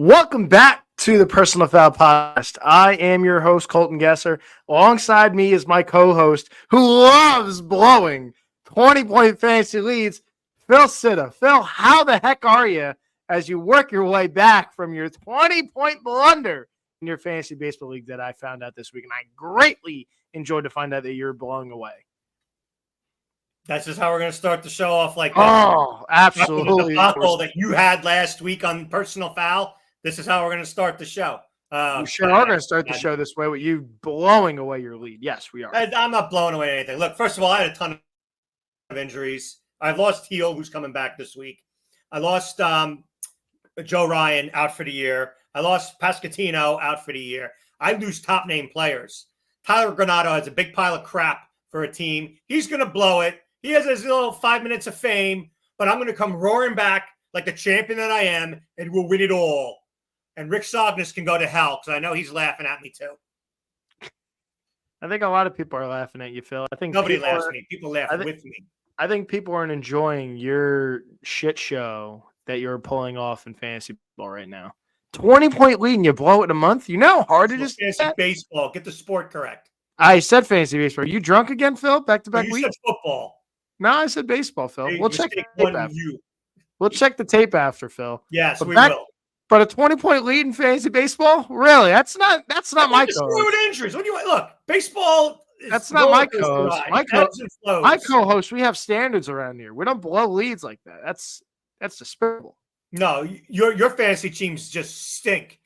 Welcome back to the Personal Foul Podcast. I am your host, Colton Gesser. Alongside me is my co-host who loves blowing 20-point fantasy leads, Phil Sitta. Phil, how the heck are you as you work your way back from your 20-point blunder in your fantasy baseball league that I found out this week? And I greatly enjoyed to find out that you're blowing away. That's just how we're going to start the show off like that. Oh, absolutely. The debacle that you had last week on Personal Foul. This is how we're going to start the show. We sure are going to start the show this way with you blowing away your lead. Yes, we are. I'm not blowing away anything. Look, first of all, I had a ton of injuries. I lost Heel, who's coming back this week. I lost Joe Ryan out for the year. I lost Pascatino out for the year. I lose top name players. Tyler Granato has a big pile of crap for a team. He's going to blow it. He has his little 5 minutes of fame, but I'm going to come roaring back like the champion that I am, and we'll win it all. And Rick Sognus can go to hell because I know he's laughing at me too. I think a lot of people are laughing at you, Phil. I think nobody laughs at me. People laugh with me. I think people aren't enjoying your shit show that you're pulling off in fantasy ball right now. 20-point lead and you blow it in a month. You know how hard it is. Fantasy baseball. Get the sport correct. I said fantasy baseball. Are you drunk again, Phil? Back-to-back week? You said football. No, I said baseball, Phil. Hey, we'll check the tape after. We'll check the tape after, Phil. Yes, we will. But a 20-point lead in fantasy baseball? Really? That's not my co-host. With injuries. What do you look? Baseball is that's not my co-host. My co-host, we have standards around here. We don't blow leads like that. That's despicable. No, your fantasy teams just stink.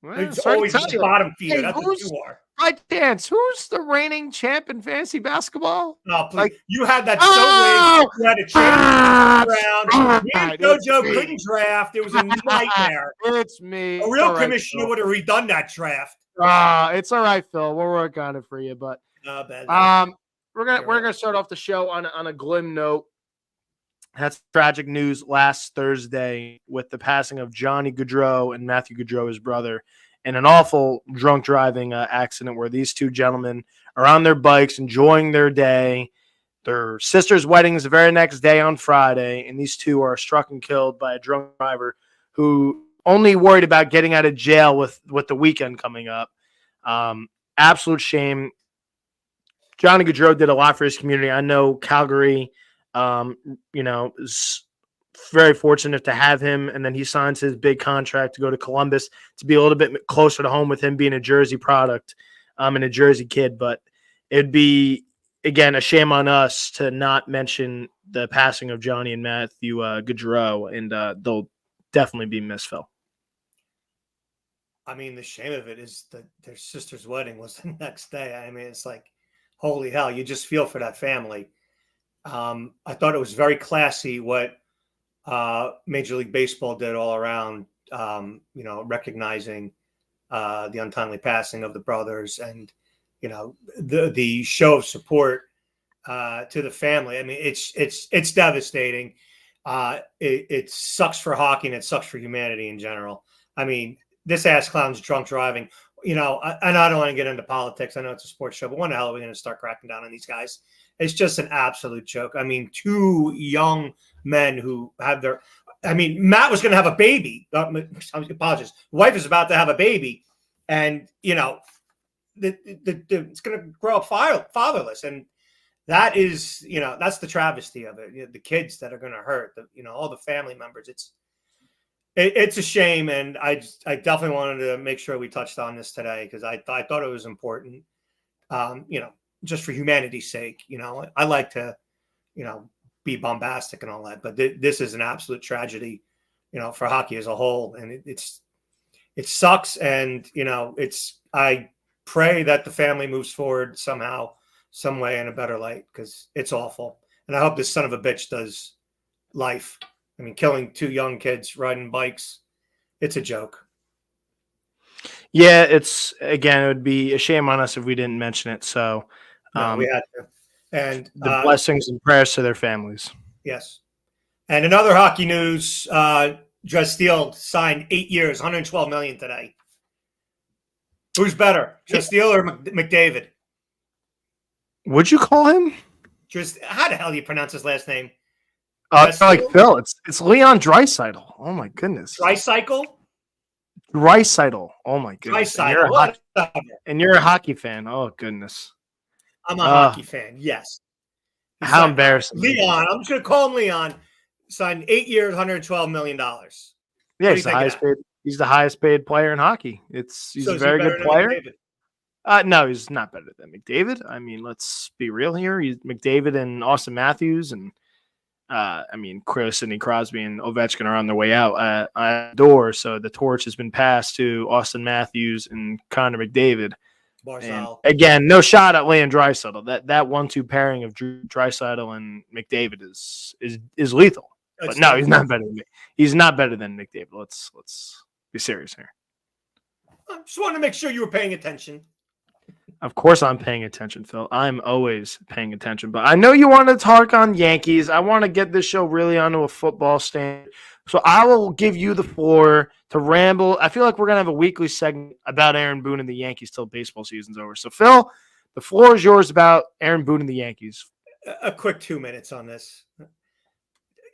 Well, it's always the bottom feeder. Hey, that's what you are. By chance, who's the reigning champ in fantasy basketball? No, please. You had that so late. You had a champion round. JoJo couldn't draft. It was a nightmare. It's me. A real commissioner would have redone that draft. It's all right, Phil. We'll work on it for you. But we're gonna start off the show on a glim note. That's tragic news last Thursday with the passing of Johnny Gaudreau and Matthew Gaudreau, his brother, in an awful drunk driving accident where these two gentlemen are on their bikes enjoying their day. Their sister's wedding is the very next day on Friday, and these two are struck and killed by a drunk driver who only worried about getting out of jail with the weekend coming up. Absolute shame. Johnny Gaudreau did a lot for his community. I know Calgary is very fortunate to have him, and then he signs his big contract to go to Columbus to be a little bit closer to home with him being a Jersey product and a Jersey kid. But it'd be, again, a shame on us to not mention the passing of Johnny and Matthew Gaudreau, and they'll definitely be missed, Phil. I mean, the shame of it is that their sister's wedding was the next day. I mean, it's like, holy hell, you just feel for that family. I thought it was very classy what Major League Baseball did all around, recognizing the untimely passing of the brothers and, the show of support to the family. I mean, it's devastating. It sucks for hockey and it sucks for humanity in general. I mean, this ass clown's drunk driving, and I don't want to get into politics. I know it's a sports show, but when the hell are we going to start cracking down on these guys? It's just an absolute joke. I mean, two young men who have Matt was going to have a baby. I apologize. Wife is about to have a baby, and it's going to grow up fatherless, and that is, that's the travesty of it. The kids that are going to hurt, all the family members. It's a shame, and I definitely wanted to make sure we touched on this today because I thought it was important. Just for humanity's sake, I like to, be bombastic and all that, but this is an absolute tragedy, for hockey as a whole. And it sucks. And, I pray that the family moves forward somehow, some way in a better light, because it's awful. And I hope this son of a bitch does life. I mean, killing two young kids riding bikes, it's a joke. Yeah, it would be a shame on us if we didn't mention it. So, no, we had to. And the blessings and prayers to their families. Yes. And in other hockey news, Steele signed 8 years, $112 million today. Who's better, Steele or McDavid? Would you call him? How the hell do you pronounce his last name? It's like Phil. It's Leon Draisaitl. Oh my goodness. Draisaitl? Draisaitl. Oh my goodness. And you're a hockey fan. Oh goodness. I'm a hockey fan. Yes. How embarrassing. Leon. I'm just gonna call him Leon. Signed 8 years, $112 million. Yeah, he's the highest paid player in hockey. He's a very good player. No, he's not better than McDavid. I mean, let's be real here. He's McDavid and Austin Matthews, and Sidney Crosby and Ovechkin are on their way out the door. So the torch has been passed to Austin Matthews and Connor McDavid. And again, no shot at Leon Draisaitl. That 1-2 pairing of Draisaitl and McDavid is lethal. But no, he's not better than me. He's not better than McDavid. Let's be serious here. I just wanted to make sure you were paying attention. Of course I'm paying attention, Phil. I'm always paying attention. But I know you want to talk on Yankees. I want to get this show really onto a football stand. So I will give you the floor to ramble. I feel like we're going to have a weekly segment about Aaron Boone and the Yankees till baseball season's over. So, Phil, the floor is yours about Aaron Boone and the Yankees. A quick 2 minutes on this.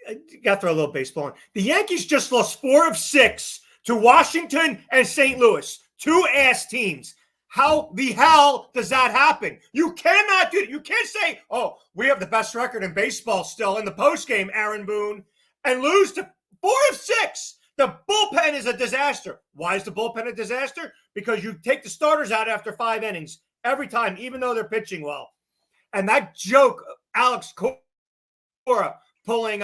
I got to throw a little baseball in. The Yankees just lost 4 of 6 to Washington and St. Louis. 2 ass teams. How the hell does that happen? You cannot do it. You can't say, oh, we have the best record in baseball still in the postgame, Aaron Boone, and lose to 4 of 6. The bullpen is a disaster. Why is the bullpen a disaster? Because you take the starters out after 5 innings every time, even though they're pitching well. And that joke, Alex Cora pulling,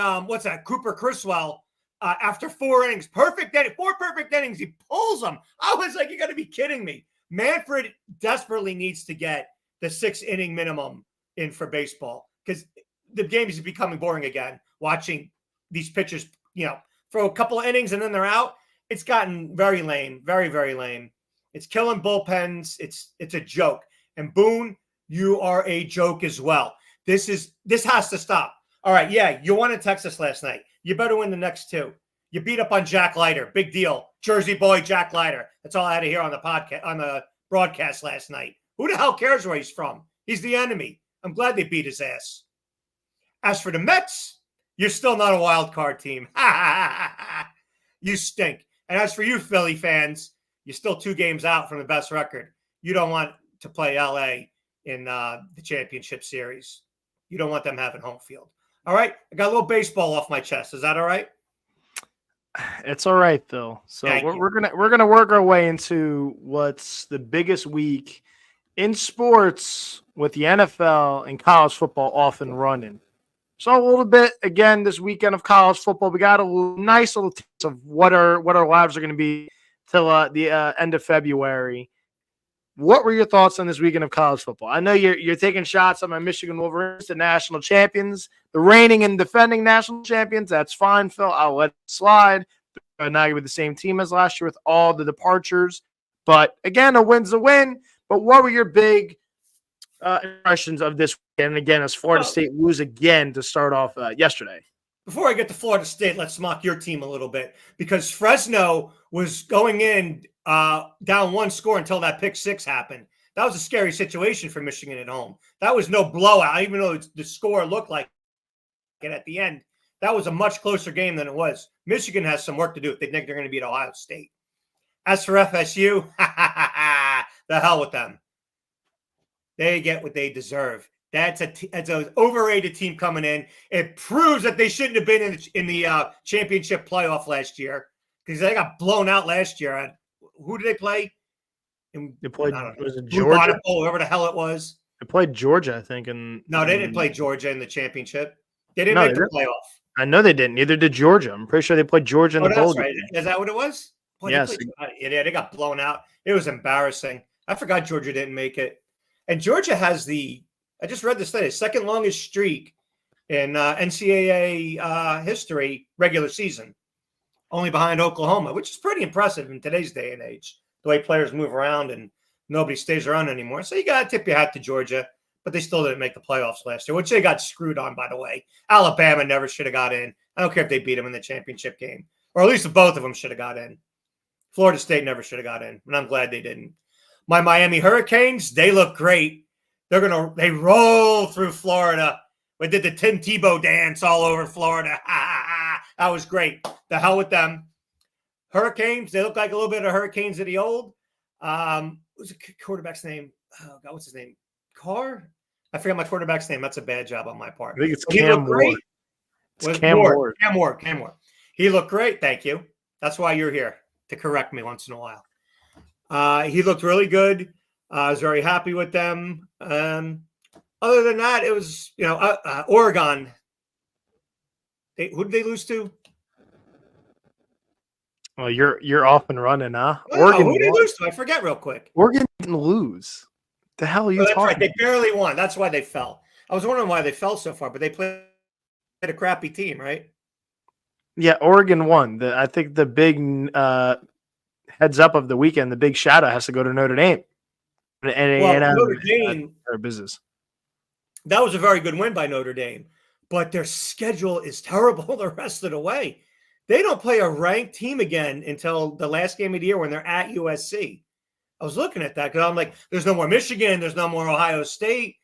Cooper Criswell after 4 innings. 4 perfect innings. He pulls them. I was like, you got to be kidding me. Manfred desperately needs to get the 6-inning minimum in for baseball because the game is becoming boring again. Watching these pitchers, throw a couple of innings and then they're out. It's gotten very lame, very, very lame. It's killing bullpens. It's a joke. And Boone, you are a joke as well. This has to stop. All right, yeah, you won in Texas last night. You better win the next 2. You beat up on Jack Leiter. Big deal. Jersey boy Jack Leiter. That's all I had to hear on the podcast, on the broadcast last night. Who the hell cares where he's from? He's the enemy. I'm glad they beat his ass. As for the Mets, you're still not a wild card team. You stink. And as for you Philly fans, you're still 2 games out from the best record. You don't want to play LA in the championship series. You don't want them having home field. All right? I got a little baseball off my chest. Is that all right? It's all right, Phil. So we're gonna work our way into what's the biggest week in sports with the NFL and college football off and running. So a little bit again this weekend of college football. We got a nice little taste of what our lives are going to be till the end of February. What were your thoughts on this weekend of college football? I know you're taking shots at my Michigan Wolverines, the national champions, the reigning and defending national champions. That's fine, Phil. I'll let it slide. They're not with the same team as last year with all the departures. But again, a win's a win. But what were your big impressions of this weekend? And again, as Florida State lose again to start off yesterday. Before I get to Florida State, let's mock your team a little bit because Fresno was going in down 1 score until that pick 6 happened. That was a scary situation for Michigan at home. That was no blowout, even though the score looked like it at the end. That was a much closer game than it was. Michigan has some work to do if they think they're going to beat Ohio State. As for FSU, the hell with them. They get what they deserve. That's an overrated team coming in. It proves that they shouldn't have been in the championship playoff last year because they got blown out last year. Who did they play? They played was it Georgia? Whoever the hell it was. They played Georgia, I think. No, they didn't play Georgia in the championship. They didn't make the playoff. I know they didn't. Neither did Georgia. I'm pretty sure they played Georgia in the bowl game. Right. Is that what it was? Boy, yes. They got blown out. It was embarrassing. I forgot Georgia didn't make it. And Georgia has I just read this today, second longest streak in NCAA history, regular season, only behind Oklahoma, which is pretty impressive in today's day and age, the way players move around and nobody stays around anymore. So you got to tip your hat to Georgia, but they still didn't make the playoffs last year, which they got screwed on, by the way. Alabama never should have got in. I don't care if they beat them in the championship game, or at least both of them should have got in. Florida State never should have got in, and I'm glad they didn't. My Miami Hurricanes, they look great. They roll through Florida. We did the Tim Tebow dance all over Florida. That was great. The hell with them. Hurricanes. They look like a little bit of Hurricanes of the old. What's the quarterback's name? Oh God, what's his name? Carr? I forget my quarterback's name. That's a bad job on my part. I think it's Cam Ward. It's Cam Ward. Cam Ward. He looked great. Thank you. That's why you're here, to correct me once in a while. He looked really good. I was very happy with them. Other than that, it was, Oregon. Who did they lose to? Well, you're off and running, huh? Oregon. Who did they lose to? I forget real quick. Oregon didn't lose. The hell are you talking about? They barely won. That's why they fell. I was wondering why they fell so far, but they played a crappy team, right? Yeah, Oregon won. I think the big heads up of the weekend, the big shout out has to go to Notre Dame. Notre Dame, their business. That was a very good win by Notre Dame, but their schedule is terrible the rest of the way. They don't play a ranked team again until the last game of the year when they're at USC. I was looking at that because I'm like, there's no more Michigan, there's no more Ohio State.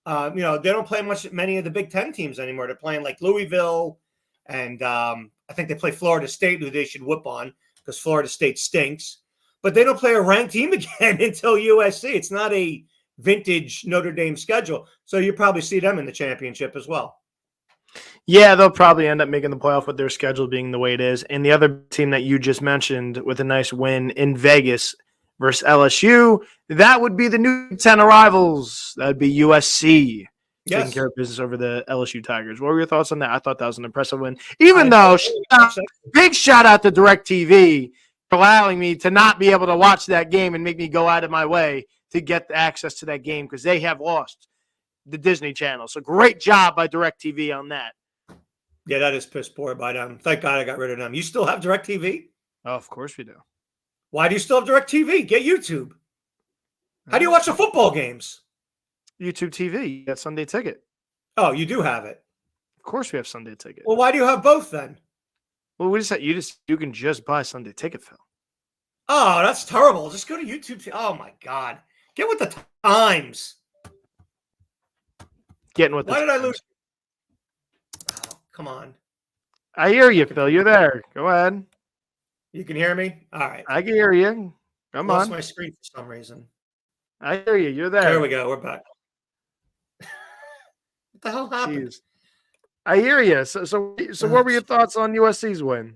They don't play many of the Big Ten teams anymore. They're playing like Louisville, and I think they play Florida State, who they should whoop on because Florida State stinks. But they don't play a ranked team again until USC. It's not a vintage Notre Dame schedule, so you probably see them in the championship as well. Yeah, they'll probably end up making the playoff with their schedule being the way it is. And the other team that you just mentioned with a nice win in Vegas versus LSU, that would be the new 10 arrivals. That would be USC taking care of business over the LSU Tigers. What were your thoughts on that? I thought that was an impressive win. Even though, big shout out to DirecTV for allowing me to not be able to watch that game and make me go out of my way to get the access to that game because they have lost the Disney Channel. So great job by DirecTV on that. Yeah, that is piss poor by them. Thank God I got rid of them. You still have DirecTV? Oh, of course we do. Why do you still have DirecTV? Get YouTube. How do you watch the football games? YouTube TV. You got Sunday Ticket. Oh, you do have it. Of course we have Sunday Ticket. Well, why do you have both then? Well, you can just buy Sunday Ticket, Phil. Oh, that's terrible. Just go to YouTube. Oh my God. Get with the times. Getting with Why did I lose? Oh, come on. I hear you, Phil. You're there. Go ahead. You can hear me? All right. I can hear you. Come on. I lost my screen for some reason. I hear you. You're there. There we go. We're back. What the hell happened? Jeez. I hear you. So what were your thoughts on USC's win?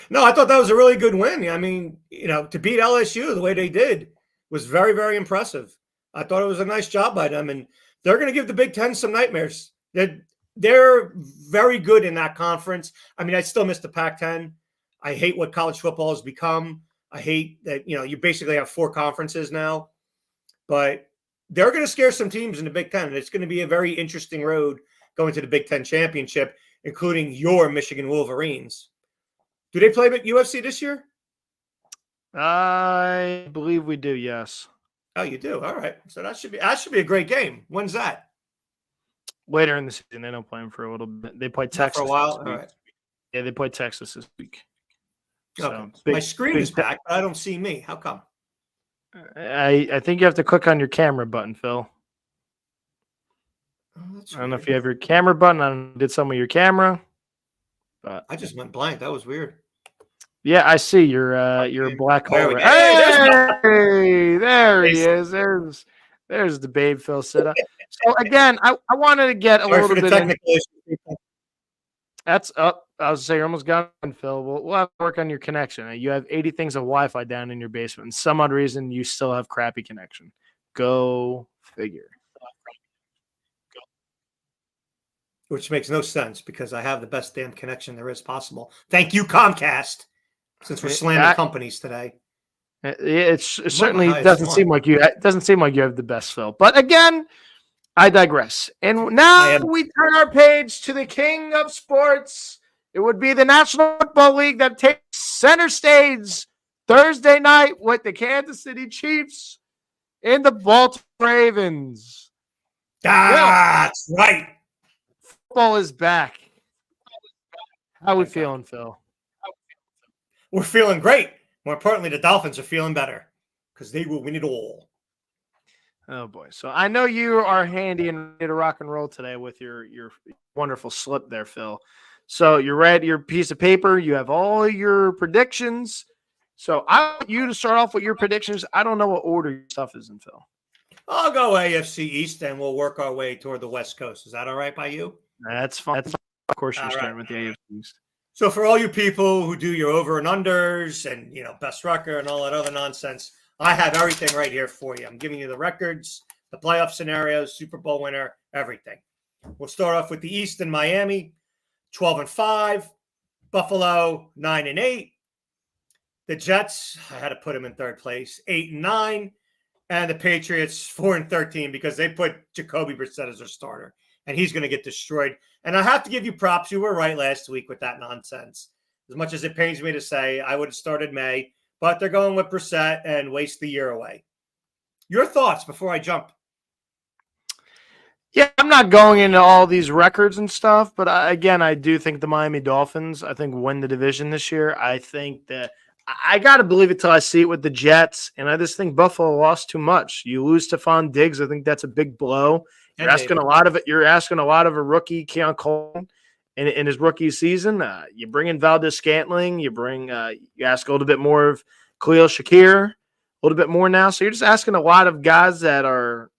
No, I thought that was a really good win. I mean, to beat LSU the way they did was very, very impressive. I thought it was a nice job by them, and they're going to give the Big Ten some nightmares. They're very good in that conference. I mean, I still miss the Pac-10. I hate what college football has become. I hate that, you basically have 4 conferences now. But they're going to scare some teams in the Big Ten, and it's going to be a very interesting road going to the Big Ten championship, including your Michigan Wolverines. Do they play at UFC this year? I believe we do, yes. Oh, you do? All right. So that should be a great game. When's that? Later in the season. They don't play them for a little bit. They play Texas for a while. All right. Yeah, they play Texas this week. Okay. So, my screen is back, but I don't see me. How come? I think you have to click on your camera button, Phil. Oh, that's I don't know if you have your camera button. I don't know if you did some with your camera. But I just went blank. That was weird. Yeah, I see. You're a black hole. Hey, there he is. There's the babe Phil Sitta. So again, I wanted to get a little bit technical issues. That's up. I was saying you're almost gone, Phil. We'll have to work on your connection. You have 80 things of Wi-Fi down in your basement. And some odd reason you still have crappy connection. Go figure. Which makes no sense because I have the best damn connection there is possible. Thank you, Comcast. Since we're slamming companies today, it certainly doesn't seem like you. It doesn't seem like you have the best, Phil. But again, I digress. And now we turn our page to the king of sports. It would be the National Football League that takes center stage Thursday night with the Kansas City Chiefs and the Baltimore Ravens. That's right. Football is back. How are we feeling, Phil? We're feeling great. More importantly, the Dolphins are feeling better because they will win it all. Oh, boy. So I know you are handy and ready to rock and roll today with your wonderful slip there, Phil. So you read your piece of paper. You have all your predictions. So I want you to start off with your predictions. I don't know what order your stuff is in, Phil. I'll go AFC East, and we'll work our way toward the West Coast. Is that all right by you? That's fine. Of course, you're starting with the AFC East. So for all you people who do your over and unders and best record and all that other nonsense, I have everything right here for you. I'm giving you the records, the playoff scenarios, Super Bowl winner, everything. We'll start off with the East in Miami, 12-5, Buffalo 9-8, the Jets, I had to put them in third place, 8-9, and the Patriots 4-13 because they put Jacoby Brissett as their starter, and he's going to get destroyed. And I have to give you props. You were right last week with that nonsense. As much as it pains me to say, I would have started May, but they're going with Brissett and waste the year away. Your thoughts before I jump? Yeah, I'm not going into all these records and stuff, but I do think the Miami Dolphins, win the division this year. I think that I got to believe it till I see it with the Jets, and I just think Buffalo lost too much. You lose Stephon Diggs. I think that's a big blow. You're asking a lot of it. You're asking a lot of a rookie, Keon Colton, in his rookie season. You bring in Valdez-Scantling. You ask a little bit more of Khalil Shakir, a little bit more now. So you're just asking a lot of guys that are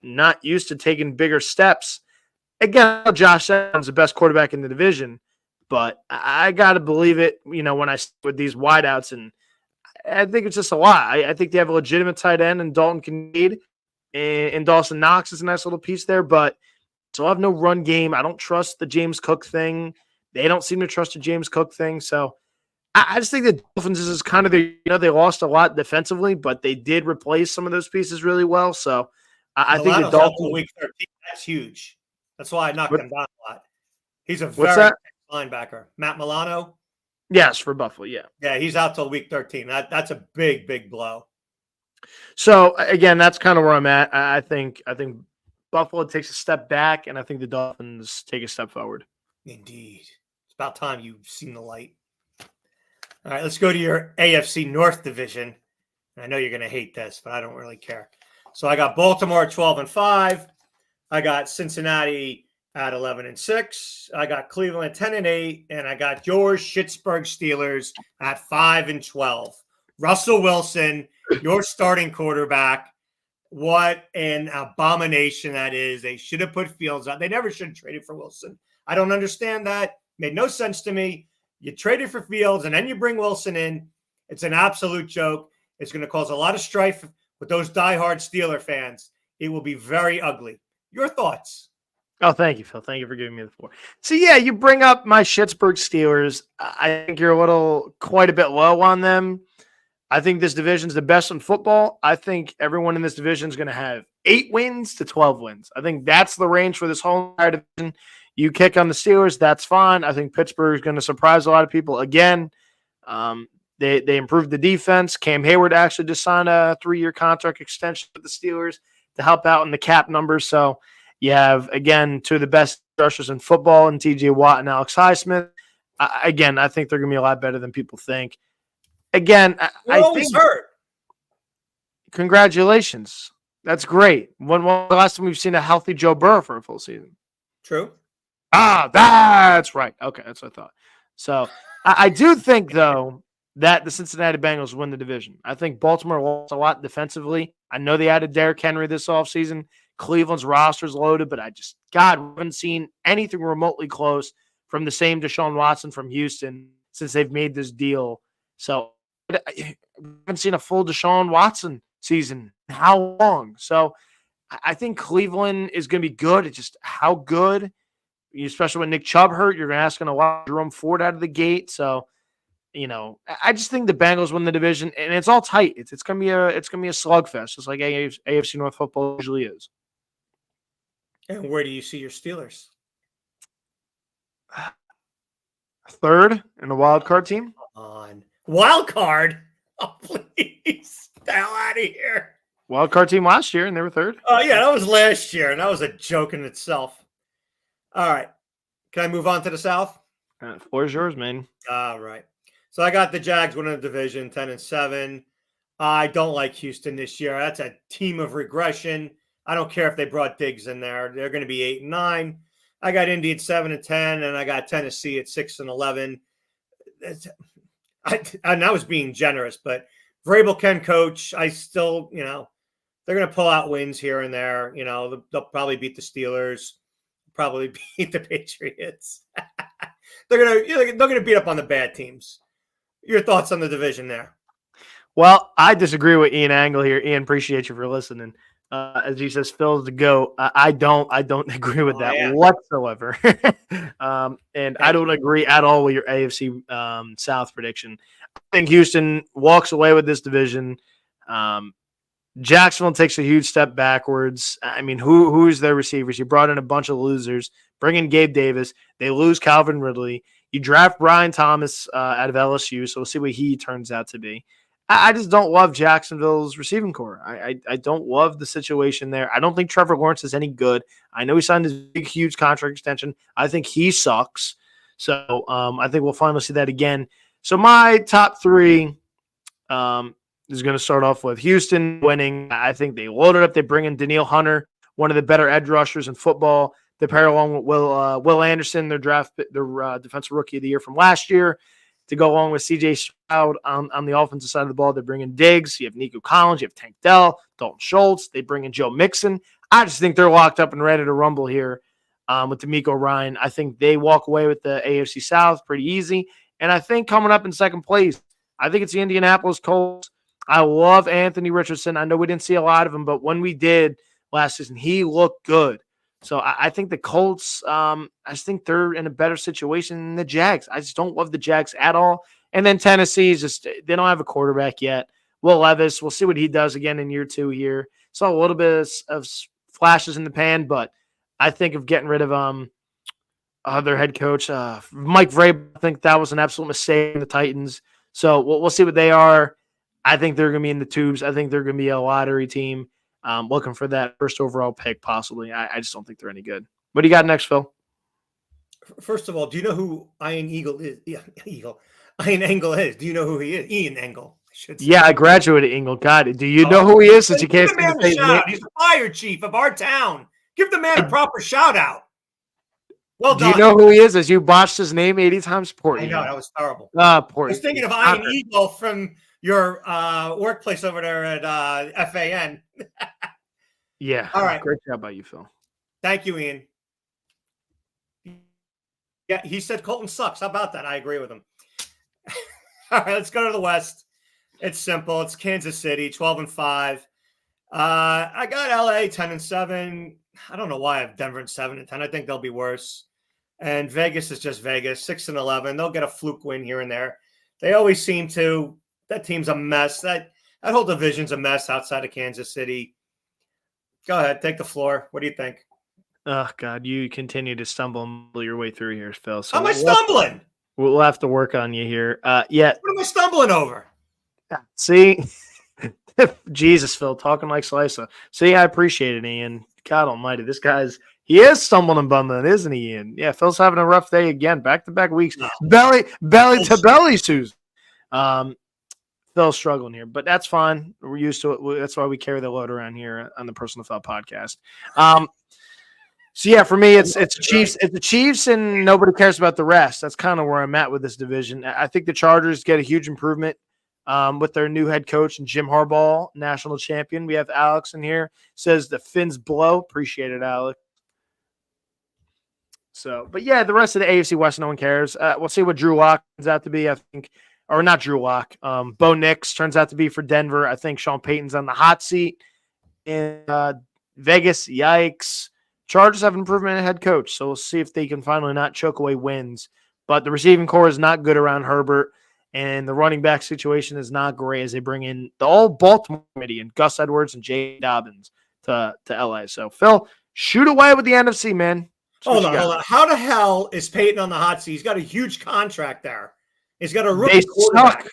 not used to taking bigger steps. Again, Josh Allen's the best quarterback in the division, but I got to believe it, when I see with these wideouts, and I think it's just a lot. I think they have a legitimate tight end in Dalton Kincaid, and Dawson Knox is a nice little piece there, but still have no run game. I don't trust the James Cook thing. They don't seem to trust the James Cook thing. So I just think the Dolphins is kind of they lost a lot defensively, but they did replace some of those pieces really well. So I think the Dolphins week 13, that's huge. That's why I knocked him down a lot. He's a very linebacker. Matt Milano? Yes, for Buffalo, yeah. Yeah, he's out till week 13. That's a big, big blow. So again, that's kind of where I'm at. I think Buffalo takes a step back, and I think the Dolphins take a step forward. Indeed. It's about time you've seen the light. All right, let's go to your AFC North division. I know you're going to hate this, but I don't really care. So I got Baltimore at 12-5. I got Cincinnati at 11-6. I got Cleveland at 10-8, and I got your Pittsburgh Steelers at 5-12. Russell Wilson, your starting quarterback. What an abomination that is. They should have put Fields out. They never should have traded for Wilson. I don't understand that. Made no sense to me. You traded for Fields, and then you bring Wilson in. It's an absolute joke. It's going to cause a lot of strife with those diehard Steeler fans. It will be very ugly. Your thoughts? Oh, thank you, Phil. Thank you for giving me the floor. So, yeah, you bring up my Pittsburgh Steelers. I think you're quite a bit low on them. I think this division's the best in football. I think everyone in this division is going to have 8 wins to 12 wins. I think that's the range for this whole entire division. You kick on the Steelers, that's fine. I think Pittsburgh is going to surprise a lot of people again. They improved the defense. Cam Hayward actually just signed a 3-year contract extension with the Steelers to help out in the cap numbers. So you have, again, 2 of the best rushers in football in TJ Watt and Alex Highsmith. I think they're going to be a lot better than people think. Again, I think hurt. Congratulations. That's great. When was the last time we've seen a healthy Joe Burrow for a full season? True. That's right. Okay, that's what I thought. So I do think, though, that the Cincinnati Bengals win the division. I think Baltimore lost a lot defensively. I know they added Derrick Henry this offseason. Cleveland's roster's loaded, but we haven't seen anything remotely close from the same Deshaun Watson from Houston since they've made this deal. So I haven't seen a full Deshaun Watson season in how long? So I think Cleveland is going to be good. It's just how good, especially when Nick Chubb hurt, you're asking a lot of Jerome Ford out of the gate. So, I just think the Bengals win the division, and it's all tight. It's gonna be a slugfest, just like AFC North football usually is. And where do you see your Steelers? Third in the wild card team. On wild card? Oh, please, get the hell out of here. Wild card team last year, and they were third. Oh, yeah, that was last year, and that was a joke in itself. All right. Can I move on to the South? Floor is yours, man. All right. So I got the Jags winning the division, 10-7. I don't like Houston this year. That's a team of regression. I don't care if they brought Diggs in there. They're going to be 8-9. I got Indy at 7-10, and I got Tennessee at 6-11. And I was being generous, but Vrabel can coach. I still, they're going to pull out wins here and there. They'll probably beat the Steelers, probably beat the Patriots. They're going to beat up on the bad teams. Your thoughts on the division there? Well, I disagree with Ian Angle here. Ian, appreciate you for listening. As he says, Phil's the GOAT. I don't agree with that whatsoever. And I don't agree at all with your AFC South prediction. I think Houston walks away with this division. Jacksonville takes a huge step backwards. I mean, who's their receivers? You brought in a bunch of losers. Bring in Gabe Davis. They lose Calvin Ridley. You draft Brian Thomas out of LSU, so we'll see what he turns out to be. I just don't love Jacksonville's receiving core. I don't love the situation there. I don't think Trevor Lawrence is any good. I know he signed his big, huge contract extension. I think he sucks. So I think we'll finally see that again. So my top three is going to start off with Houston winning. I think they loaded up. They bring in Danielle Hunter, one of the better edge rushers in football. They pair along with Will Anderson, their defensive rookie of the year from last year, to go along with C.J. Stroud on the offensive side of the ball. They bring in Diggs. You have Nico Collins. You have Tank Dell, Dalton Schultz. They bring in Joe Mixon. I just think they're locked up and ready to rumble here with D'Amico Ryan. I think they walk away with the AFC South pretty easy. And I think coming up in second place, I think it's the Indianapolis Colts. I love Anthony Richardson. I know we didn't see a lot of him, but when we did last season, he looked good. So I think the Colts, I just think they're in a better situation than the Jags. I just don't love the Jags at all. And then Tennessee is they don't have a quarterback yet. Will Levis, we'll see what he does again in year 2 here. Saw a little bit of flashes in the pan, but I think of getting rid of their head coach, Mike Vrabel. I think that was an absolute mistake in the Titans. So we'll see what they are. I think they're going to be in the tubes. I think they're going to be a lottery team. Looking for that first overall pick, possibly. I just don't think they're any good. What do you got next, Phil? First of all, do you know who Ian Eagle is? Yeah, Ian Angle is. Do you know who he is? Ian Angle. Yeah, I graduated Angle. God, do you know who he is? Since you can't give the man a shout out. He's the fire chief of our town. Give the man a proper shout out. Well done. Do you know who he is? As you botched his name 80 times. Poor I know, that was terrible. Poor. I was thinking of Ian Eagle from your workplace over there at FAN. Yeah. All right. Great job by you, Phil. Thank you, Ian. Yeah, he said Colton sucks. How about that? I agree with him. All right, let's go to the West. It's simple. It's Kansas City, 12-5. I got LA 10-7. I don't know why I have Denver at 7-10. I think they'll be worse. And Vegas is just Vegas, 6-11. They'll get a fluke win here and there. They always seem to. That team's a mess. That whole division's a mess outside of Kansas City. Go ahead, take the floor. What do you think? Oh, God, you continue to stumble your way through here, Phil. So how am I stumbling? We'll have to work on you here. Yeah. What am I stumbling over? See? Jesus, Phil, talking like Slicer. See, I appreciate it, Ian. God almighty, he is stumbling and bumbling, isn't he, Ian? Yeah, Phil's having a rough day again. Back-to-back weeks. No. Belly to belly, Susan. Phil's struggling here, but that's fine. We're used to it. That's why we carry the load around here on the Personal Foul podcast. So yeah, for me, it's Chiefs. It's the Chiefs, and nobody cares about the rest. That's kind of where I'm at with this division. I think the Chargers get a huge improvement with their new head coach and Jim Harbaugh, national champion. We have Alex in here. Says the Finns blow. Appreciate it, Alex. So, but yeah, the rest of the AFC West, no one cares. We'll see what Drew Lock turns out to be. I think. Or not Drew Lock. Bo Nix turns out to be for Denver. I think Sean Payton's on the hot seat in Vegas. Yikes. Chargers have improvement in head coach, so we'll see if they can finally not choke away wins. But the receiving core is not good around Herbert, and the running back situation is not great as they bring in the all Baltimore committee and Gus Edwards and Jay Dobbins to LA. So, Phil, shoot away with the NFC, man. Hold on. How the hell is Payton on the hot seat? He's got a huge contract there. He's got a rookie quarterback.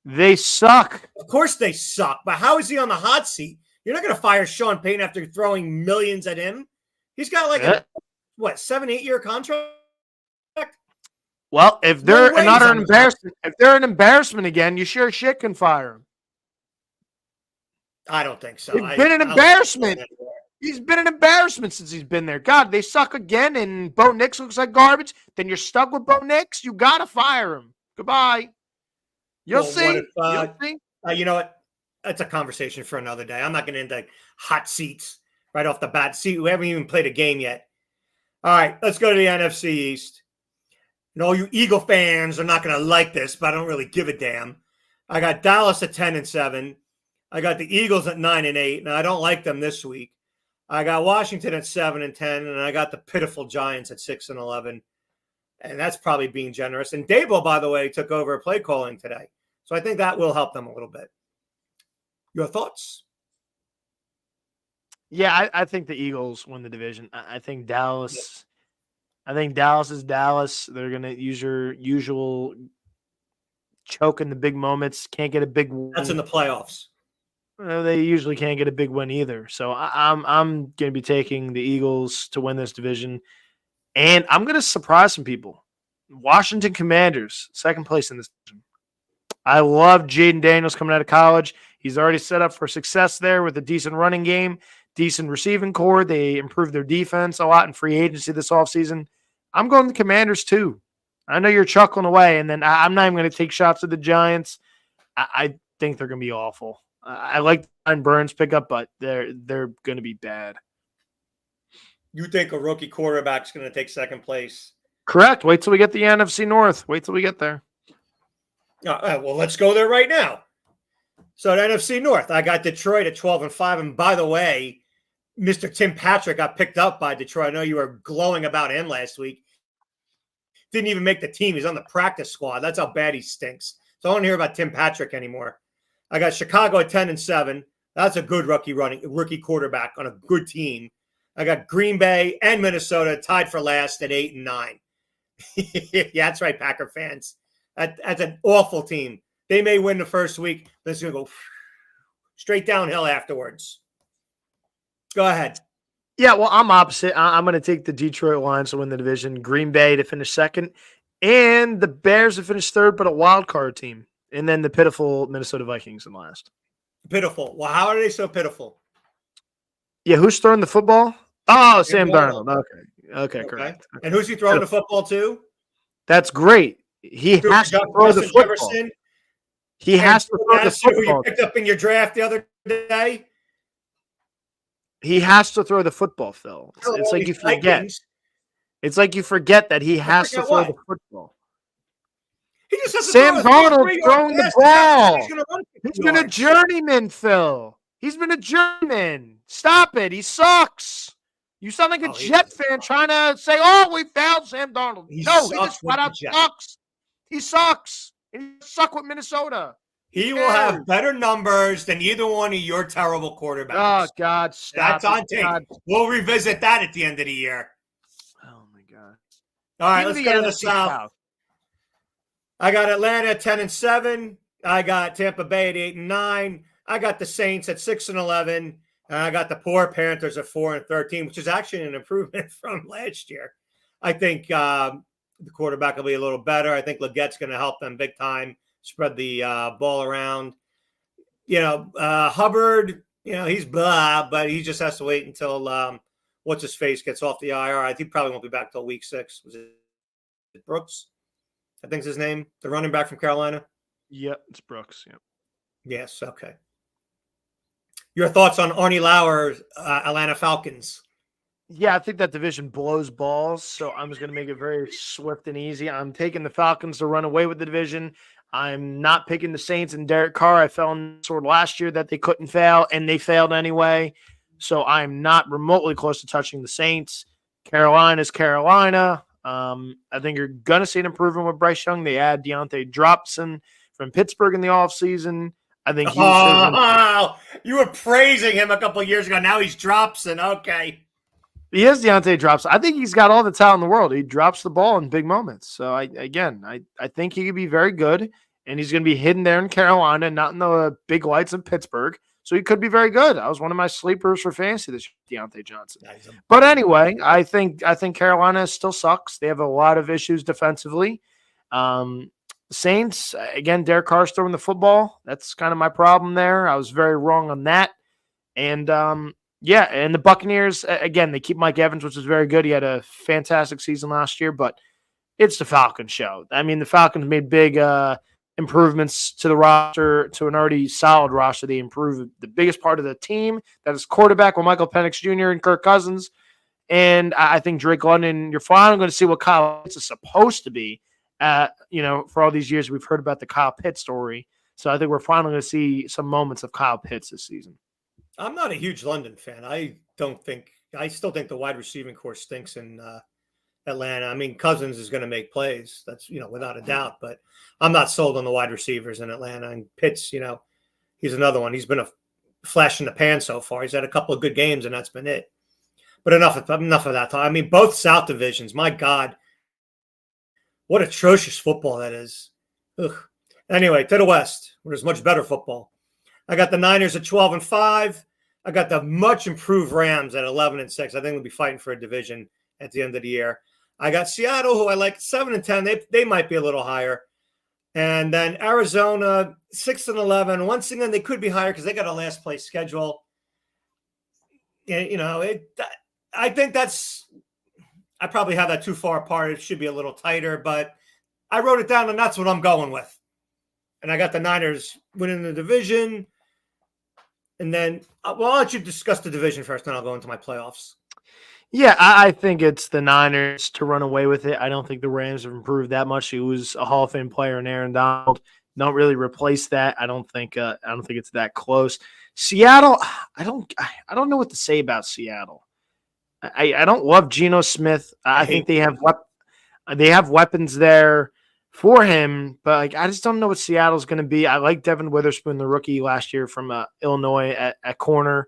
They suck. Of course they suck. But how is he on the hot seat? You're not going to fire Sean Payton after throwing millions at him. He's got like a 7-8 year contract. Well, if they're not an embarrassment, if they're an embarrassment again, you sure shit can fire him. I don't think so. It's been an embarrassment. He's been an embarrassment since he's been there. God, they suck again, and Bo Nix looks like garbage. Then you're stuck with Bo Nix. You got to fire him. Goodbye. You'll see. What if, You'll see. You know what? That's a conversation for another day. I'm not going to end like hot seats right off the bat. See, we haven't even played a game yet. All right, let's go to the NFC East. And all you Eagle fans are not going to like this, but I don't really give a damn. I got Dallas at 10-7. I got the Eagles at 9-8, and I don't like them this week. I got Washington at 7-10, and I got the pitiful Giants at 6-11. And that's probably being generous. And Dable, by the way, took over play calling today. So I think that will help them a little bit. Your thoughts? Yeah, I think the Eagles win the division. I think Dallas. I think Dallas is Dallas. They're gonna use your usual choke in the big moments. Can't get a big win. That's in the playoffs. They usually can't get a big win either. So I'm gonna be taking the Eagles to win this division, and I'm gonna surprise some people. Washington Commanders, second place in this division. I love Jaden Daniels coming out of college. He's already set up for success there with a decent running game, decent receiving core. They improved their defense a lot in free agency this offseason. I'm going the Commanders too. I know you're chuckling away, and then I'm not even going to take shots at the Giants. I think they're going to be awful. I like Brian Burns pickup, but they're going to be bad. You think a rookie quarterback's going to take second place? Correct. Wait till we get the NFC North. Wait till we get there. Well, let's go there right now. So at NFC North, I got Detroit at 12-5. And by the way, Mr. Tim Patrick got picked up by Detroit. I know you were glowing about him last week. Didn't even make the team. He's on the practice squad. That's how bad he stinks. So I don't hear about Tim Patrick anymore. I got Chicago at 10-7. That's a good rookie quarterback on a good team. I got Green Bay and Minnesota tied for last at 8-9. Yeah, that's right, Packer fans. That's an awful team. They may win the first week, but it's going to go straight downhill afterwards. Go ahead. Yeah, well, I'm opposite. I'm going to take the Detroit Lions to win the division, Green Bay to finish second, and the Bears to finish third, but a wild card team. And then the pitiful Minnesota Vikings in last. Pitiful. Well, how are they so pitiful? Yeah, who's throwing the football? Oh, Sam Darnold. Okay, correct. And who's he throwing the football to? That's great. He has to throw the football. Jefferson? He has to throw the football. Who you picked up in your draft the other day? He has to throw the football, Phil. It's like you forget. It's like you forget that he has to throw the football. He just has to Sam Darnold throwing the ball. He's been a journeyman, Phil. He's been a journeyman. Stop it. He sucks. You sound like a Jet fan trying to say, "Oh, we found Sam Darnold." He just flat out sucks. He sucks. He sucks with Minnesota. He will have better numbers than either one of your terrible quarterbacks. Oh, God, stop. That's on tape. God. We'll revisit that at the end of the year. Oh, my God. All right, let's go to the South. I got Atlanta at 10-7. I got Tampa Bay at 8-9. I got the Saints at 6-11. And I got the poor Panthers at 4-13, which is actually an improvement from last year. I think the quarterback will be a little better. I think Leggette's going to help them big time, spread the ball around. Hubbard, he's blah, but he just has to wait until what's-his-face gets off the IR. I think probably won't be back till week 6. Was it Brooks? I think's his name, the running back from Carolina. Yep, it's Brooks. Yep. Yes, okay. Your thoughts on Arnie Lauer's Atlanta Falcons? Yeah, I think that division blows balls, so I'm just going to make it very swift and easy. I'm taking the Falcons to run away with the division. I'm not picking the Saints and Derek Carr. I fell on the sword last year that they couldn't fail, and they failed anyway. So I'm not remotely close to touching the Saints. Carolina's Carolina. I think you're going to see an improvement with Bryce Young. They add Deontay Dropson from Pittsburgh in the offseason. I think you were praising him a couple of years ago. Now he's Dropson. Okay. He is Deontay Dropson. I think he's got all the talent in the world. He drops the ball in big moments. So, I think he could be very good, and he's going to be hidden there in Carolina, not in the big lights of Pittsburgh. So he could be very good. I was one of my sleepers for fantasy this year, Deontay Johnson. But anyway, I think Carolina still sucks. They have a lot of issues defensively. Saints, again, Derek Carr's throwing the football. That's kind of my problem there. I was very wrong on that. And Yeah, and the Buccaneers, again, they keep Mike Evans, which is very good. He had a fantastic season last year, but it's the Falcons show. I mean, the Falcons made big improvements to the roster, to an already solid roster. They improved the biggest part of the team, that is quarterback with Michael Penix Jr. and Kirk Cousins. And I think Drake London, you're finally going to see what Kyle Pitts is supposed to be. For all these years, we've heard about the Kyle Pitts story. So I think we're finally going to see some moments of Kyle Pitts this season. I'm not a huge London fan. I still think the wide receiving core stinks in Atlanta. I mean, Cousins is going to make plays. That's, without a doubt. But I'm not sold on the wide receivers in Atlanta. And Pitts, he's another one. He's been a flash in the pan so far. He's had a couple of good games, and that's been it. But enough of that talk. I mean, both South divisions, my God, what atrocious football that is. Ugh. Anyway, to the West, where there's much better football. I got the Niners at 12-5. I got the much improved Rams at 11-6. I think we'll be fighting for a division at the end of the year. I got Seattle, who I like, 7-10. They might be a little higher. And then Arizona, 6-11. Once again, they could be higher because they got a last place schedule. I think I probably have that too far apart. It should be a little tighter, but I wrote it down, and that's what I'm going with. And I got the Niners winning the division. And then, I'll let you discuss the division first, then I'll go into my playoffs. Yeah, I think it's the Niners to run away with it. I don't think the Rams have improved that much. He was a Hall of Fame player in Aaron Donald. Don't really replace that. I don't think it's that close. Seattle, I don't know what to say about Seattle. I don't love Geno Smith. I think they have weapons there for him, but I just don't know what Seattle's going to be. I like Devin Witherspoon, the rookie last year from Illinois at corner,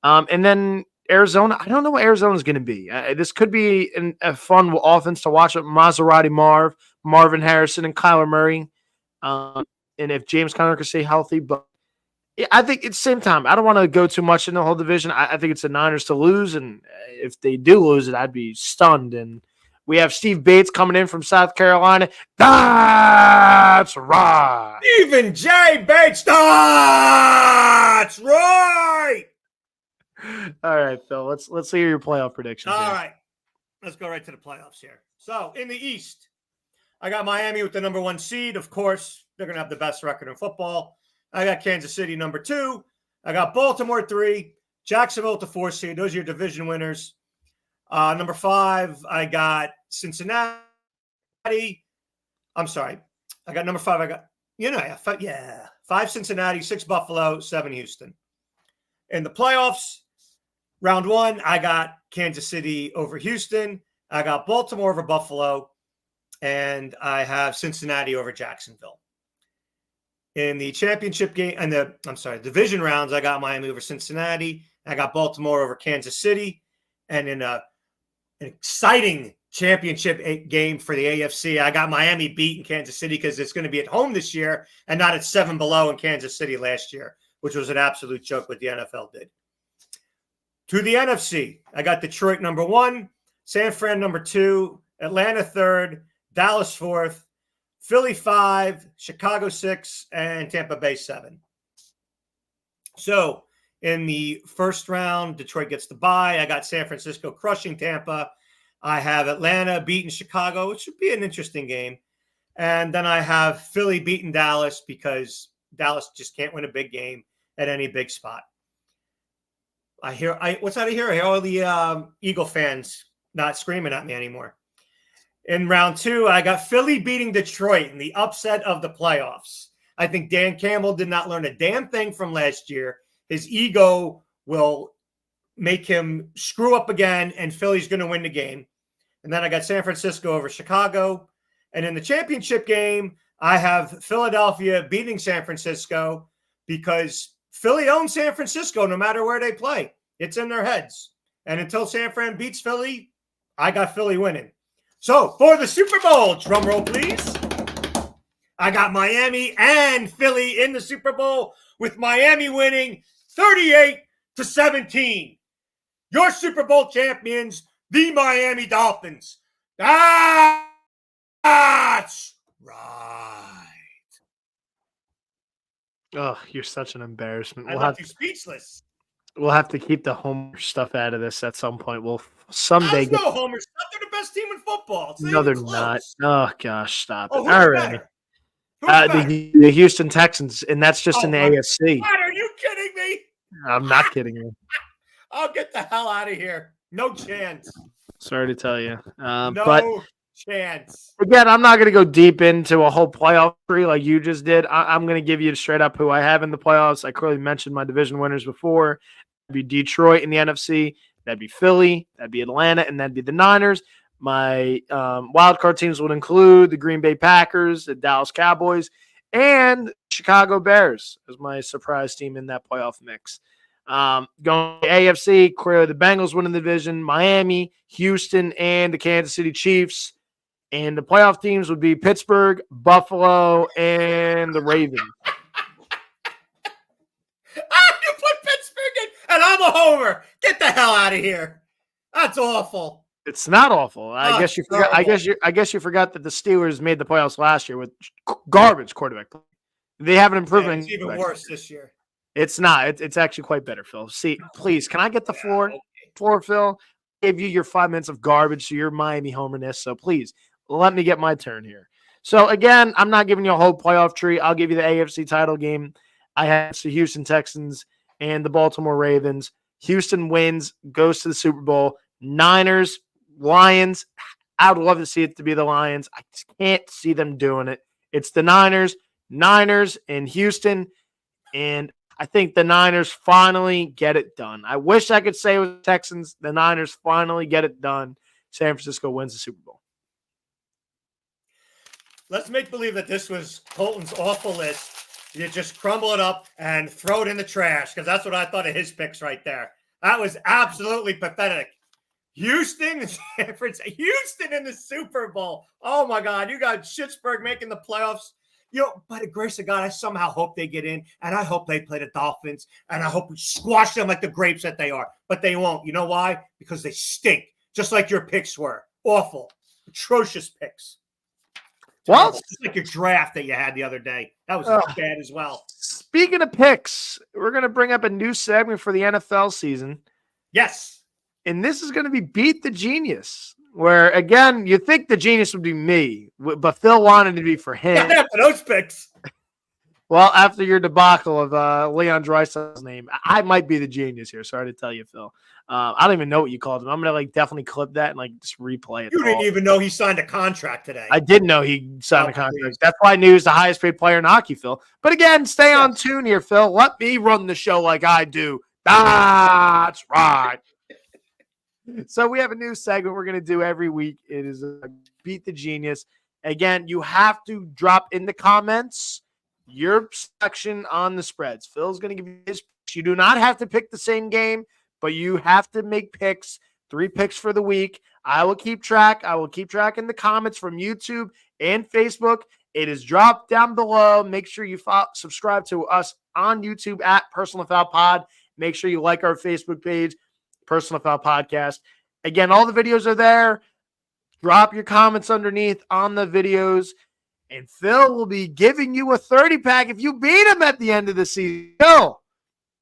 and then Arizona. I don't know what Arizona's going to be. This could be a fun offense to watch. Maserati Marvin Harrison, and Kyler Murray, and if James Conner can stay healthy, but. I think it's the same time. I don't want to go too much in the whole division. I think it's the Niners to lose, and if they do lose it, I'd be stunned. And we have Steve Bates coming in from South Carolina. That's right. Stephen J. Bates. That's right. All right, Phil. Let's hear your playoff predictions. All right. Let's go right to the playoffs here. So in the East, I got Miami with the number 1 seed. Of course, they're going to have the best record in football. I got Kansas City number 2. I got Baltimore 3. Jacksonville the 4 seed. Those are your division winners. Number 5, I got Cincinnati. I'm sorry. I got number 5. I got, 5 Cincinnati, 6 Buffalo, 7 Houston. In the playoffs, round 1, I got Kansas City over Houston. I got Baltimore over Buffalo. And I have Cincinnati over Jacksonville. In the championship game, and division rounds, I got Miami over Cincinnati. I got Baltimore over Kansas City. And in an exciting championship game for the AFC, I got Miami beating Kansas City because it's going to be at home this year and not at 7 below in Kansas City last year, which was an absolute joke what the NFL did. To the NFC, I got Detroit number 1, San Fran number 2, Atlanta 3rd, Dallas 4th, Philly 5, Chicago 6, and Tampa Bay 7. So in the first round, Detroit gets the bye. I got San Francisco crushing Tampa. I have Atlanta beating Chicago, which should be an interesting game. And then I have Philly beating Dallas because Dallas just can't win a big game at any big spot. What's out of here? I hear all the Eagle fans not screaming at me anymore. In round 2, I got Philly beating Detroit in the upset of the playoffs. I think Dan Campbell did not learn a damn thing from last year. His ego will make him screw up again, and Philly's going to win the game. And then I got San Francisco over Chicago. And in the championship game, I have Philadelphia beating San Francisco because Philly owns San Francisco no matter where they play. It's in their heads. And until San Fran beats Philly, I got Philly winning. So for the Super Bowl, drum roll, please. I got Miami and Philly in the Super Bowl with Miami winning 38-17. Your Super Bowl champions, the Miami Dolphins. That's right. Oh, you're such an embarrassment. I left you speechless. We'll have to keep the Homer stuff out of this at some point. We'll someday There's no Homer stuff. They're the best team in football. It's No, they're close. not. Oh gosh, stop it! Oh, All right, the Houston Texans, and that's just in the AFC. God, are you kidding me? I'm not kidding you. I'll get the hell out of here. No chance. Sorry to tell you. No but chance. Again, I'm not going to go deep into a whole playoff tree like you just did. I'm going to give you straight up who I have in the playoffs. I clearly mentioned my division winners before. That'd be Detroit in the NFC. That'd be Philly. That'd be Atlanta. And that'd be the Niners. My wild card teams would include the Green Bay Packers, the Dallas Cowboys, and Chicago Bears as my surprise team in that playoff mix. Going to AFC, clearly the Bengals winning the division, Miami, Houston, and the Kansas City Chiefs. And the playoff teams would be Pittsburgh, Buffalo, and the Ravens. You put Pittsburgh in, and I'm a homer. Get the hell out of here. That's awful. It's not awful. I guess you forgot. I guess you forgot that the Steelers made the playoffs last year with garbage quarterback play. They have an improvement. It's even worse this year. It's not. It's actually quite better, Phil. See, please, can I get the floor? Okay. Floor, Phil. I gave you your 5 minutes of garbage to your Miami homerness. So please let me get my turn here. So again, I'm not giving you a whole playoff tree. I'll give you the AFC title game. I have the Houston Texans and the Baltimore Ravens. Houston wins, goes to the Super Bowl. Niners, Lions. I would love to see it to be the Lions. I just can't see them doing it. It's the Niners in Houston, and I think the Niners finally get it done. I wish I could say it was the Texans. The Niners finally get it done. San Francisco wins the Super Bowl. Let's make believe that this was Colton's awful list. You just crumble it up and throw it in the trash, because that's what I thought of his picks right there. That was absolutely pathetic. Houston in the Super Bowl. Oh, my God. You got Pittsburgh making the playoffs. You know, by the grace of God, I somehow hope they get in, and I hope they play the Dolphins, and I hope we squash them like the grapes that they are. But they won't. You know why? Because they stink, just like your picks were. Awful. Atrocious picks. Well, just like your draft that you had the other day. That was bad as well. Speaking of picks, we're going to bring up a new segment for the NFL season. Yes. And this is going to be Beat the Genius, where, again, you think the genius would be me, but Phil wanted it to be for him. Yeah, for those picks. Well, after your debacle of Leon Dreisaitl's name, I might be the genius here. Sorry to tell you, Phil. I don't even know what you called him. I'm going to definitely clip that and just replay it. You didn't even know he signed a contract today. I didn't know he signed a contract. Please. That's why I knew he was the highest paid player in hockey, Phil. But again, stay on tune here, Phil. Let me run the show like I do. That's right. So we have a new segment we're going to do every week. It is Beat the Genius. Again, you have to drop in the comments your section on the spreads. Phil's going to give you his picks. You do not have to pick the same game, but you have to make picks, 3 picks for the week. I will keep track. I will keep track in the comments from YouTube and Facebook. It is dropped down below. Make sure you subscribe to us on YouTube at Personal Foul Pod. Make sure you like our Facebook page, Personal Foul Podcast. Again, all the videos are there. Drop your comments underneath on the videos, and Phil will be giving you a 30-pack if you beat him at the end of the season. Phil.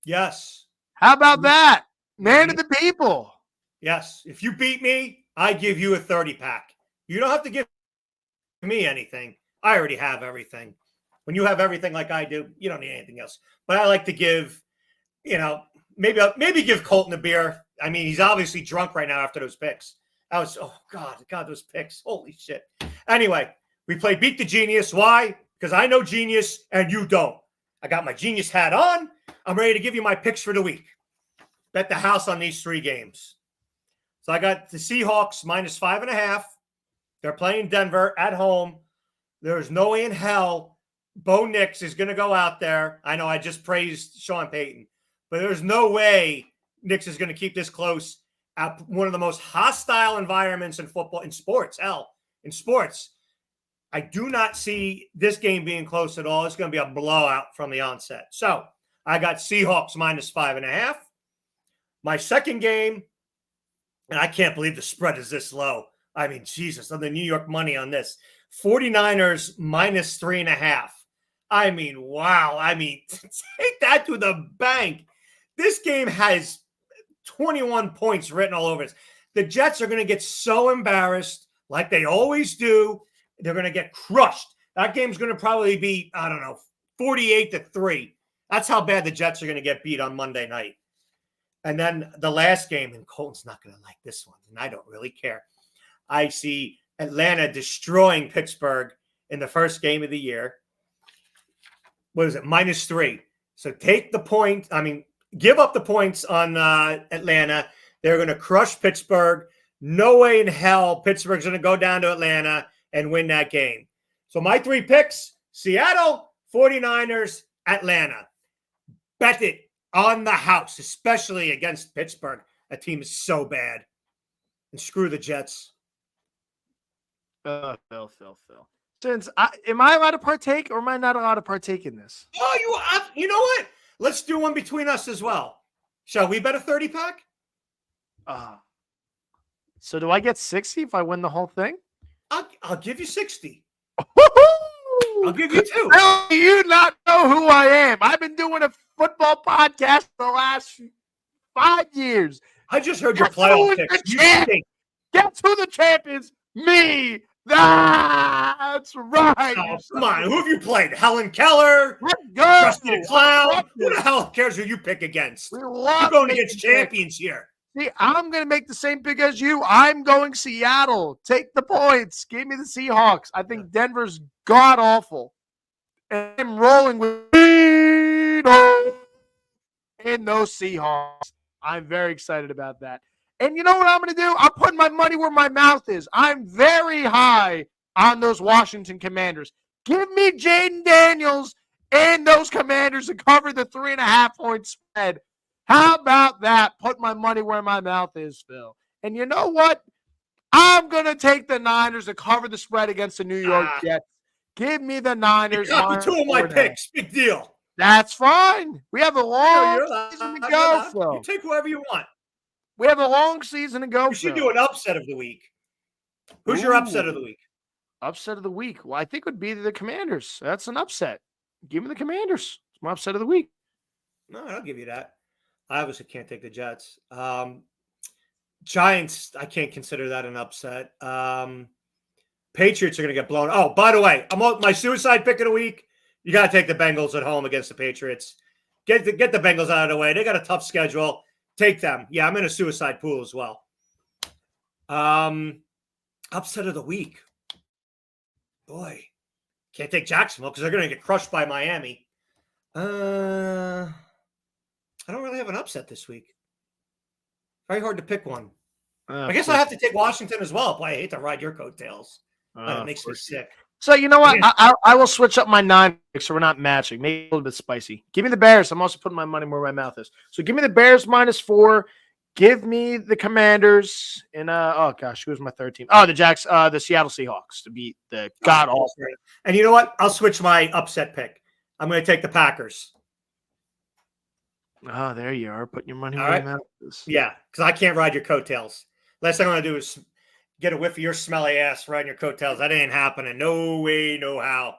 Yes. How about that? Man of the people. Yes. If you beat me, I give you a 30-pack. You don't have to give me anything. I already have everything. When you have everything like I do, you don't need anything else. But I like to give, maybe give Colton a beer. I mean, he's obviously drunk right now after those picks. God, those picks. Holy shit. Anyway, we play Beat the Genius. Why? Because I know genius and you don't. I got my genius hat on. I'm ready to give you my picks for the week. Bet the house on these 3 games. So I got the Seahawks -5.5. They're playing Denver at home. There's no way in hell Bo Nix is going to go out there. I know I just praised Sean Payton, but there's no way Nix is going to keep this close at one of the most hostile environments in football, in sports. In sports, I do not see this game being close at all. It's going to be a blowout from the onset. So I got Seahawks -5.5. My second game, and I can't believe the spread is this low. I mean, Jesus, on the New York money on this. 49ers -3.5. I mean, wow. I mean, take that to the bank. This game has 21 points written all over it. The Jets are going to get so embarrassed, like they always do. They're going to get crushed. That game's going to probably be, 48-3. That's how bad the Jets are going to get beat on Monday night. And then the last game, and Colton's not going to like this one, and I don't really care. I see Atlanta destroying Pittsburgh in the first game of the year. What is it? -3. So take the point. Give up the points on Atlanta. They're going to crush Pittsburgh. No way in hell Pittsburgh's going to go down to Atlanta and win that game. So my 3 picks, Seattle, 49ers, Atlanta. Bet it on the house, especially against Pittsburgh. That team is so bad. And screw the Jets. Phil. Am I allowed to partake or am I not allowed to partake in this? Oh, you know what? Let's do one between us as well. Shall we bet a 30-pack? So do I get 60 if I win the whole thing? I'll give you 60. Woo-hoo! I'll give you 2. How do you not know who I am? I've been doing a football podcast for the last 5 years. I just heard your playoff picks. Guess who the champ is? Me. That's right. Oh, come on. Who have you played? Helen Keller? Let's go. Krusty the Clown? Who the hell cares who you pick against? You're going against champions here. See, I'm going to make the same pick as you. I'm going Seattle. Take the points. Give me the Seahawks. I think Denver's god-awful. And I'm rolling with Vito and those Seahawks. I'm very excited about that. And you know what I'm going to do? I'm putting my money where my mouth is. I'm very high on those Washington Commanders. Give me Jaden Daniels and those Commanders to cover the 3.5-point spread. How about that? Put my money where my mouth is, Phil. And you know what? I'm going to take the Niners to cover the spread against the New York Jets. Give me the Niners. You got 2 of my picks. Big deal. That's fine. We have a long season to go, Phil. You take whoever you want. We have a long season to go. We should do an upset of the week. Who's your upset of the week? Upset of the week. Well, I think it would be the Commanders. That's an upset. Give me the Commanders. It's my upset of the week. No, I'll give you that. I obviously can't take the Jets. Giants, I can't consider that an upset. Patriots are going to get blown. Oh, by the way, I'm on my suicide pick of the week. You got to take the Bengals at home against the Patriots. Get the Bengals out of the way. They got a tough schedule. Take them. Yeah, I'm in a suicide pool as well. Upset of the week. Boy, can't take Jacksonville because they're going to get crushed by Miami. I don't really have an upset this week. Very hard to pick one. I guess I have to take Washington as well. Boy, I hate to ride your coattails. It makes me sick. So you know what? I will switch up my 9 picks so we're not matching. Maybe a little bit spicy. Give me the Bears. I'm also putting my money where my mouth is. So give me the Bears -4. Give me the Commanders. And oh gosh, who was my third team? Oh, the Seattle Seahawks to beat the god awful. And you know what? I'll switch my upset pick. I'm going to take the Packers. Oh, there you are. Putting your money where your mouth is. Yeah, because I can't ride your coattails. Last thing I want to do is get a whiff of your smelly ass riding your coattails. That ain't happening. No way, no how.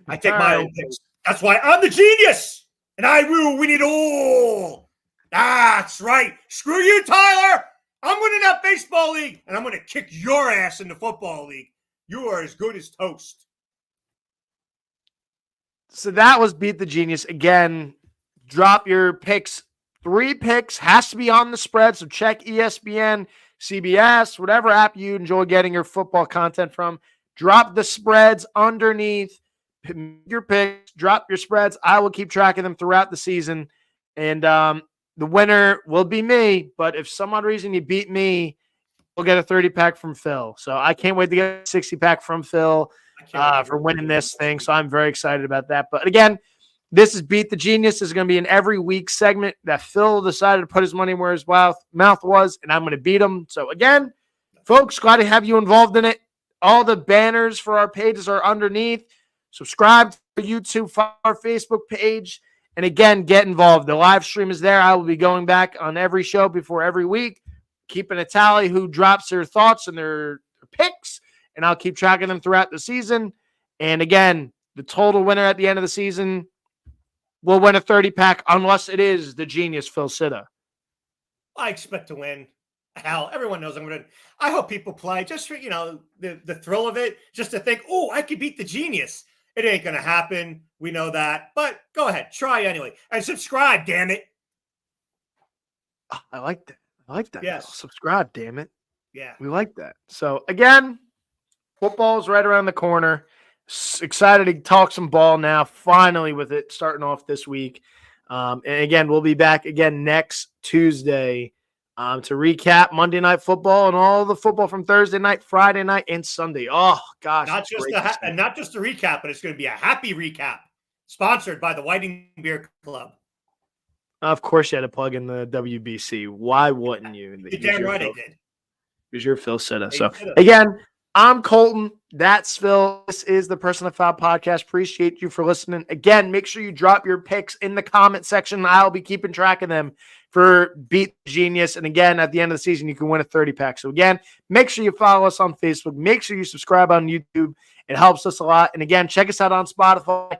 I take my own picks. That's why I'm the genius, and I will win it all. That's right. Screw you, Tyler. I'm winning that baseball league, and I'm going to kick your ass in the football league. You are as good as toast. So that was Beat the Genius. Again, drop your picks. 3 picks has to be on the spread, so check ESPN, CBS, whatever app you enjoy getting your football content from. Drop the spreads underneath your picks. Drop your spreads. I will keep track of them throughout the season. And the winner will be me. But if some odd reason you beat me, we'll get a 30-pack from Phil. So I can't wait to get a 60-pack from Phil for winning this thing. So I'm very excited about that. But again, this is Beat the Genius. This is going to be an every week segment that Phil decided to put his money where his mouth was, and I'm going to beat him. So again, folks, glad to have you involved in it. All the banners for our pages are underneath. Subscribe to YouTube, follow our Facebook page, and again, get involved. The live stream is there. I will be going back on every show before every week, keeping a tally who drops their thoughts and their picks, and I'll keep track of them throughout the season. And again, the total winner at the end of the season will win a 30-pack unless it is the genius Phil Sitta. I expect to win. Hell, everyone knows I'm going to. I hope people play just for, the thrill of it, just to think, oh, I could beat the genius. It ain't going to happen. We know that. But go ahead. Try anyway. And subscribe, damn it. Oh, I like that. I like that. Yes. Phil. Subscribe, damn it. Yeah. We like that. So, again, football's right around the corner. Excited to talk some ball now, finally, with it starting off this week. And again, we'll be back again next Tuesday to recap Monday Night Football and all the football from Thursday night, Friday night, and Sunday. Oh, gosh. Not just a recap, but it's going to be a happy recap. Sponsored by the Whiting Beer Club. Of course, you had to plug in the WBC. Why wouldn't you? You're damn right I did. Because you're Phil Sitta. So, again, I'm Colton. That's Phil. This is the Person of Foul podcast. Appreciate you for listening. Again, make sure you drop your picks in the comment section. I'll be keeping track of them for Beat the Genius. And again, at the end of the season, you can win a 30-pack. So again, make sure you follow us on Facebook. Make sure you subscribe on YouTube. It helps us a lot. And again, check us out on Spotify,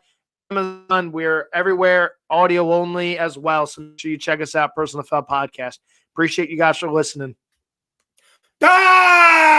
Amazon. We're everywhere, audio only as well. So make sure you check us out, Person of Foul podcast. Appreciate you guys for listening. Ah!